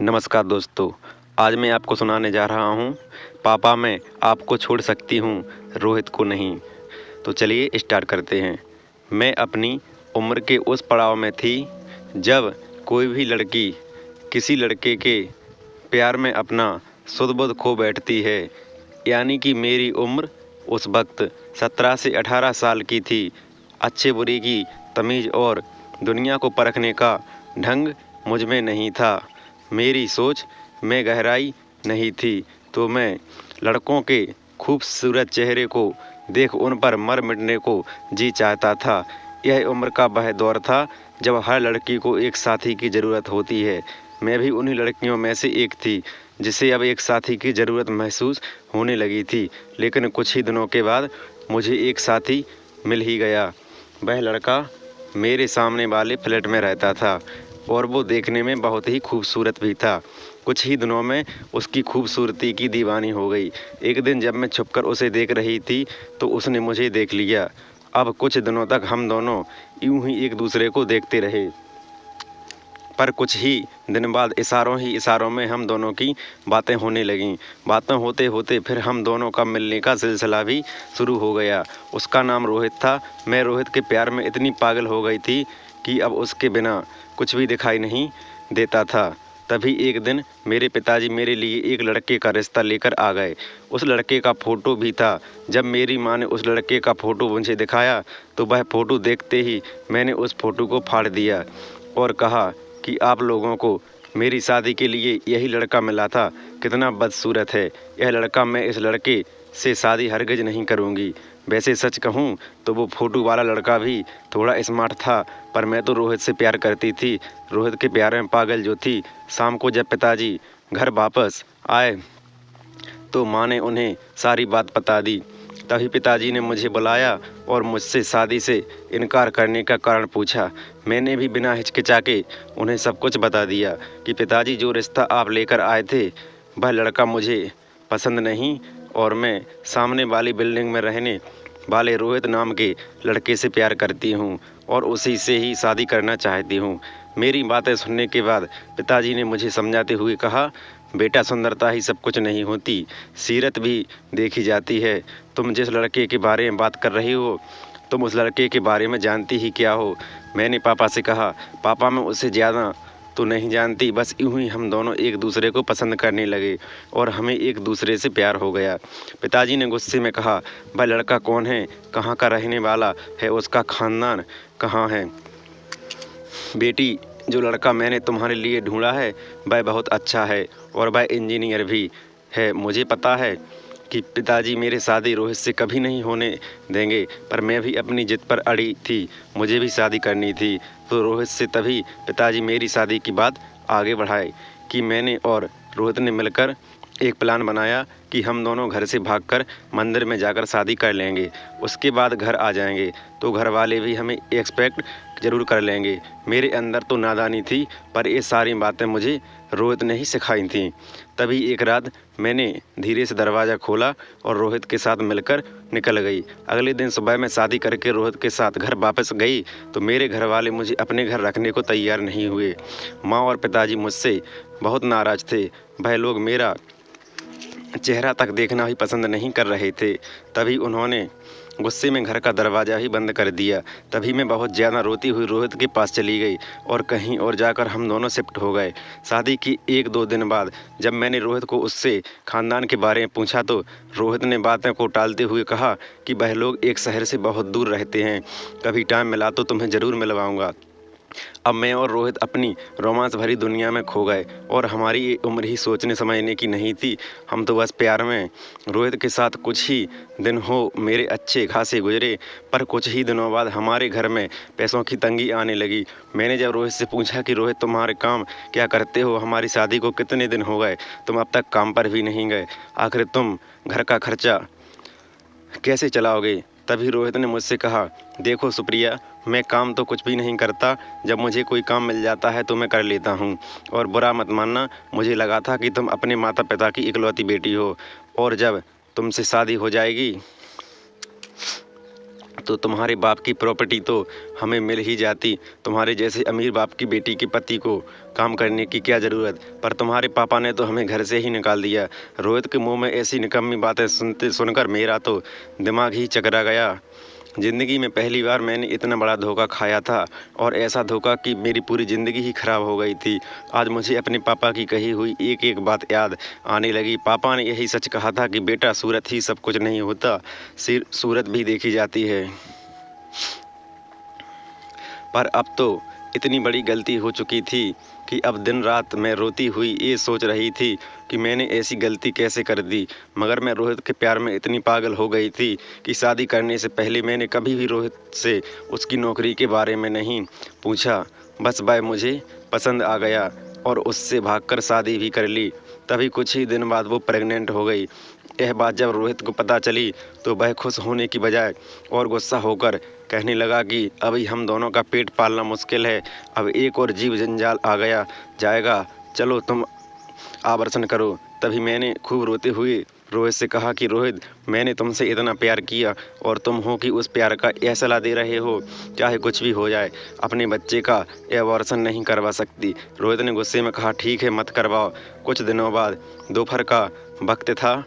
नमस्कार दोस्तों। आज मैं आपको सुनाने जा रहा हूँ पापा मैं आपको छोड़ सकती हूँ रोहित को नहीं। तो चलिए स्टार्ट करते हैं। मैं अपनी उम्र के उस पड़ाव में थी जब कोई भी लड़की किसी लड़के के प्यार में अपना सुध-बुध खो बैठती है। यानी कि मेरी उम्र उस वक्त 17 से 18 साल की थी। अच्छे बुरे की तमीज़ और दुनिया को परखने का ढंग मुझ में नहीं था। मेरी सोच में गहराई नहीं थी, तो मैं लड़कों के खूबसूरत चेहरे को देख उन पर मर मिटने को जी चाहता था। यह उम्र का वह दौर था जब हर लड़की को एक साथी की ज़रूरत होती है। मैं भी उन्हीं लड़कियों में से एक थी जिसे अब एक साथी की ज़रूरत महसूस होने लगी थी। लेकिन कुछ ही दिनों के बाद मुझे एक साथी मिल ही गया। वह लड़का मेरे सामने वाले फ्लैट में रहता था और वो देखने में बहुत ही खूबसूरत भी था। कुछ ही दिनों में उसकी खूबसूरती की दीवानी हो गई। एक दिन जब मैं छुपकर उसे देख रही थी तो उसने मुझे देख लिया। अब कुछ दिनों तक हम दोनों यूं ही एक दूसरे को देखते रहे, पर कुछ ही दिन बाद इशारों में हम दोनों की बातें होने लगीं। बातें होते होते फिर हम दोनों का मिलने का सिलसिला भी शुरू हो गया। उसका नाम रोहित था। मैं रोहित के प्यार में इतनी पागल हो गई थी कि अब उसके बिना कुछ भी दिखाई नहीं देता था। तभी एक दिन मेरे पिताजी मेरे लिए एक लड़के का रिश्ता लेकर आ गए। उस लड़के का फ़ोटो भी था। जब मेरी माँ ने उस लड़के का फ़ोटो मुझे दिखाया तो वह फ़ोटो देखते ही मैंने उस फ़ोटो को फाड़ दिया और कहा कि आप लोगों को मेरी शादी के लिए यही लड़का मिला था। कितना बदसूरत है यह लड़का। मैं इस लड़के से शादी हरगिज नहीं करूँगी। वैसे सच कहूँ तो वो फ़ोटो वाला लड़का भी थोड़ा स्मार्ट था, पर मैं तो रोहित से प्यार करती थी। रोहित के प्यार में पागल जो थी। शाम को जब पिताजी घर वापस आए तो माँ ने उन्हें सारी बात बता दी। तभी पिताजी ने मुझे बुलाया और मुझसे शादी से इनकार करने का कारण पूछा। मैंने भी बिना हिचकिचाके उन्हें सब कुछ बता दिया कि पिताजी, जो रिश्ता आप लेकर आए थे वह लड़का मुझे पसंद नहीं और मैं सामने वाली बिल्डिंग में रहने वाले रोहित नाम के लड़के से प्यार करती हूँ और उसी से ही शादी करना चाहती हूँ। मेरी बातें सुनने के बाद पिताजी ने मुझे समझाते हुए कहा, बेटा, सुंदरता ही सब कुछ नहीं होती, सीरत भी देखी जाती है। तुम जिस लड़के के बारे में बात कर रही हो, तुम उस लड़के के बारे में जानती ही क्या हो? मैंने पापा से कहा, पापा, मैं उससे ज़्यादा तो नहीं जानती, बस यूं ही हम दोनों एक दूसरे को पसंद करने लगे और हमें एक दूसरे से प्यार हो गया। पिताजी ने गुस्से में कहा, वह लड़का कौन है, कहाँ का रहने वाला है, उसका खानदान कहाँ है? बेटी, जो लड़का मैंने तुम्हारे लिए ढूंढा है वह बहुत अच्छा है और वह इंजीनियर भी है। मुझे पता है कि पिताजी मेरी शादी रोहित से कभी नहीं होने देंगे, पर मैं भी अपनी जिद पर अड़ी थी। मुझे भी शादी करनी थी। तो रोहित से तभी पिताजी मेरी शादी की बात आगे बढ़ाए कि मैंने और रोहित ने मिलकर एक प्लान बनाया कि हम दोनों घर से भागकर मंदिर में जाकर शादी कर लेंगे। उसके बाद घर आ जाएंगे तो घर वाले भी हमें एक्सपेक्ट ज़रूर कर लेंगे। मेरे अंदर तो नादानी थी, पर ये सारी बातें मुझे रोहित ने ही सिखाई थी। तभी एक रात मैंने धीरे से दरवाज़ा खोला और रोहित के साथ मिलकर निकल गई। अगले दिन सुबह मैं शादी करके रोहित के साथ घर वापस गई तो मेरे घर वाले मुझे अपने घर रखने को तैयार नहीं हुए। माँ और पिताजी मुझसे बहुत नाराज़ थे। वह लोग मेरा चेहरा तक देखना ही पसंद नहीं कर रहे थे। तभी उन्होंने गुस्से में घर का दरवाज़ा ही बंद कर दिया। तभी मैं बहुत ज़्यादा रोती हुई रोहित के पास चली गई और कहीं और जाकर हम दोनों शिफ्ट हो गए। शादी की 1-2 दिन बाद जब मैंने रोहित को उससे ख़ानदान के बारे में पूछा तो रोहित ने बातें को टालते हुए कहा कि वह लोग एक शहर से बहुत दूर रहते हैं, कभी टाइम मिला तो तुम्हें ज़रूर मिलवाऊंगा। अब मैं और रोहित अपनी रोमांस भरी दुनिया में खो गए और हमारी ये उम्र ही सोचने समझने की नहीं थी। हम तो बस प्यार में। रोहित के साथ कुछ ही दिन हो मेरे अच्छे खासे गुजरे, पर कुछ ही दिनों बाद हमारे घर में पैसों की तंगी आने लगी। मैंने जब रोहित से पूछा कि रोहित, तुम्हारे काम क्या करते हो, हमारी शादी को कितने दिन हो गए, तुम अब तक काम पर भी नहीं गए, आखिर तुम घर का खर्चा कैसे चलाओगे? तभी रोहित ने मुझसे कहा, देखो सुप्रिया, मैं काम तो कुछ भी नहीं करता। जब मुझे कोई काम मिल जाता है तो मैं कर लेता हूँ। और बुरा मत मानना, मुझे लगा था कि तुम अपने माता पिता की इकलौती बेटी हो और जब तुमसे शादी हो जाएगी तो तुम्हारे बाप की प्रॉपर्टी तो हमें मिल ही जाती। तुम्हारे जैसे अमीर बाप की बेटी के पति को काम करने की क्या ज़रूरत, पर तुम्हारे पापा ने तो हमें घर से ही निकाल दिया। रोहित के मुंह में ऐसी निकम्मी बातें सुनकर मेरा तो दिमाग ही चकरा गया। ज़िंदगी में पहली बार मैंने इतना बड़ा धोखा खाया था, और ऐसा धोखा कि मेरी पूरी ज़िंदगी ही खराब हो गई थी। आज मुझे अपने पापा की कही हुई एक एक बात याद आने लगी। पापा ने यही सच कहा था कि बेटा, सूरत ही सब कुछ नहीं होता, सूरत भी देखी जाती है। पर अब तो इतनी बड़ी गलती हो चुकी थी कि अब दिन रात मैं रोती हुई ये सोच रही थी कि मैंने ऐसी गलती कैसे कर दी। मगर मैं रोहित के प्यार में इतनी पागल हो गई थी कि शादी करने से पहले मैंने कभी भी रोहित से उसकी नौकरी के बारे में नहीं पूछा। बस वह मुझे पसंद आ गया और उससे भागकर शादी भी कर ली। तभी कुछ ही दिन बाद वो प्रेग्नेंट हो गई। यह बात जब रोहित को पता चली तो वह खुश होने की बजाय और गुस्सा होकर कहने लगा कि अभी हम दोनों का पेट पालना मुश्किल है, अब एक और जीव जंजाल आ गया जाएगा, चलो तुम आवर्षण करो। तभी मैंने खूब रोते हुए रोहित से कहा कि रोहित, मैंने तुमसे इतना प्यार किया और तुम हो कि उस प्यार का यह सलाह दे रहे हो, चाहे कुछ भी हो जाए, अपने बच्चे का एबॉर्शन नहीं करवा सकती। रोहित ने गुस्से में कहा, ठीक है, मत करवाओ। कुछ दिनों बाद दोपहर का वक्त था।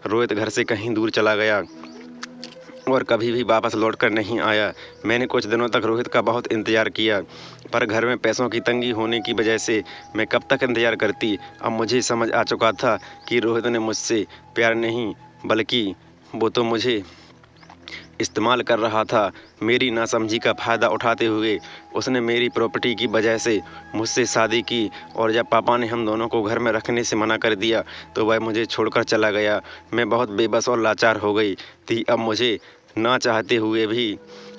रोहित घर से कहीं दूर चला गया और कभी भी वापस लौटकर नहीं आया। मैंने कुछ दिनों तक रोहित का बहुत इंतज़ार किया, पर घर में पैसों की तंगी होने की वजह से मैं कब तक इंतज़ार करती। अब मुझे समझ आ चुका था कि रोहित ने मुझसे प्यार नहीं, बल्कि वो तो मुझे इस्तेमाल कर रहा था। मेरी नासमझी का फ़ायदा उठाते हुए उसने मेरी प्रॉपर्टी की वजह से मुझसे शादी की, और जब पापा ने हम दोनों को घर में रखने से मना कर दिया तो वह मुझे छोड़कर चला गया। मैं बहुत बेबस और लाचार हो गई थी। अब मुझे ना चाहते हुए भी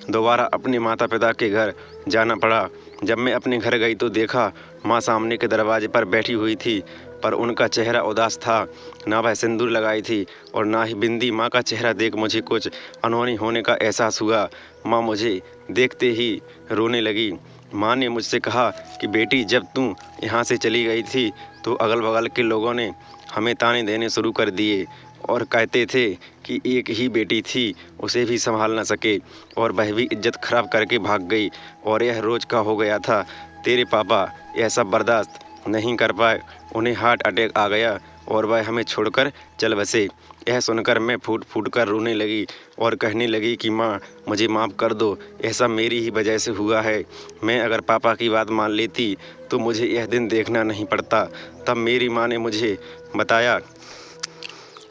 दोबारा अपने माता पिता के घर जाना पड़ा। जब मैं अपने घर गई तो देखा माँ सामने के दरवाजे पर बैठी हुई थी, पर उनका चेहरा उदास था। ना वह सिंदूर लगाई थी और ना ही बिंदी। माँ का चेहरा देख मुझे कुछ अनहोनी होने का एहसास हुआ। माँ मुझे देखते ही रोने लगी। माँ ने मुझसे कहा कि बेटी, जब तू यहाँ से चली गई थी तो अगल बगल के लोगों ने हमें ताने देने शुरू कर दिए और कहते थे कि एक ही बेटी थी, उसे भी संभाल ना सके, और वह भी इज्जत खराब करके भाग गई, और यह रोज का हो गया था। तेरे पापा यह सब बर्दाश्त नहीं कर पाए, उन्हें हार्ट अटैक आ गया और वह हमें छोड़कर चल बसे। यह सुनकर मैं फूट फूट कर रोने लगी और कहने लगी कि माँ, मुझे माफ़ कर दो, ऐसा मेरी ही वजह से हुआ है। मैं अगर पापा की बात मान लेती तो मुझे यह दिन देखना नहीं पड़ता। तब मेरी माँ ने मुझे बताया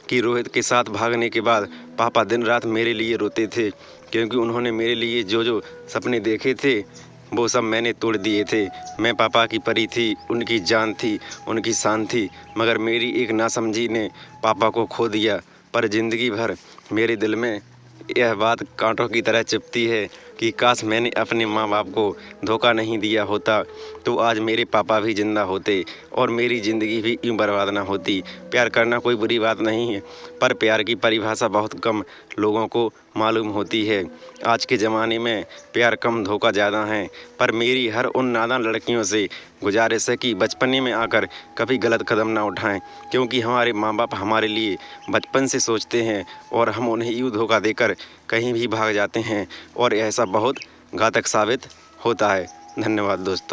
कि रोहित के साथ भागने के बाद पापा दिन रात मेरे लिए रोते थे, क्योंकि उन्होंने मेरे लिए जो जो सपने देखे थे वो सब मैंने तोड़ दिए थे। मैं पापा की परी थी, उनकी जान थी, उनकी शान थी, मगर मेरी एक नासमझी ने पापा को खो दिया। पर ज़िंदगी भर मेरे दिल में यह बात कांटों की तरह चुभती है कि काश मैंने अपने माँ बाप को धोखा नहीं दिया होता तो आज मेरे पापा भी जिंदा होते और मेरी ज़िंदगी भी यूँ बर्बाद ना होती। प्यार करना कोई बुरी बात नहीं है, पर प्यार की परिभाषा बहुत कम लोगों को मालूम होती है। आज के ज़माने में प्यार कम, धोखा ज़्यादा है। पर मेरी हर उन नादान लड़कियों से गुजारिश है कि बचपने में आकर कभी गलत कदम ना उठाएं, क्योंकि हमारे माँ बाप हमारे लिए बचपन से सोचते हैं और हम उन्हें यूँ धोखा देकर कहीं भी भाग जाते हैं, और ऐसा बहुत घातक साबित होता है। धन्यवाद दोस्तों।